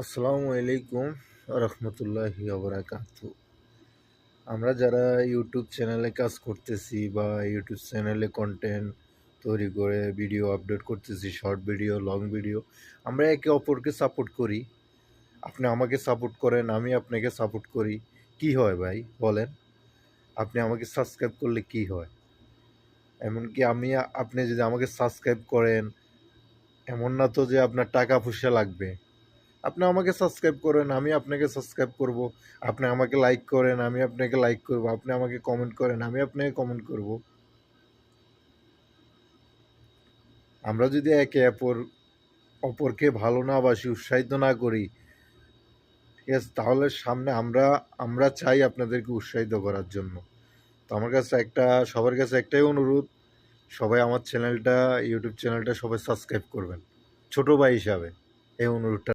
আসসালামু আলাইকুম রহমতুল্লাহি ওবরাকাতু। আমরা যারা ইউটিউব চ্যানেলে কাজ করতেছি বা ইউটিউব চ্যানেলে কন্টেন্ট তৈরি করে ভিডিও আপলোড করতেছি, শর্ট ভিডিও, লং ভিডিও, আমরা একে অপরকে সাপোর্ট করি। আপনি আমাকে সাপোর্ট করেন, আমি আপনাকে সাপোর্ট করি। কি হয় ভাই বলেন? আপনি আমাকে সাবস্ক্রাইব করলে কি হয়? এমনকি আপনি যদি আমাকে সাবস্ক্রাইব করেন, এমন না তো যে আপনার টাকা পয়সা লাগবে। আপনি আমাকে সাবস্ক্রাইব করেন, আমি আপনাকে সাবস্ক্রাইব করব। আপনি আমাকে লাইক করেন, আমি আপনাকে লাইক করব। আপনি আমাকে কমেন্ট করেন, আমি আপনাকে কমেন্ট করব। আমরা যদি একে অপরকে ভালো না বাসি, উৎসাহিত না করি, ঠিক আছে, তাহলে সামনে আমরা আমরা চাই আপনাদেরকে উৎসাহিত করার জন্য। তো আমার কাছে সবার কাছে একটাই অনুরোধ, সবাই আমার চ্যানেলটা, ইউটিউব চ্যানেলটা সবাই সাবস্ক্রাইব করবেন, ছোট ভাই হিসাবে এই অনুরোধটা।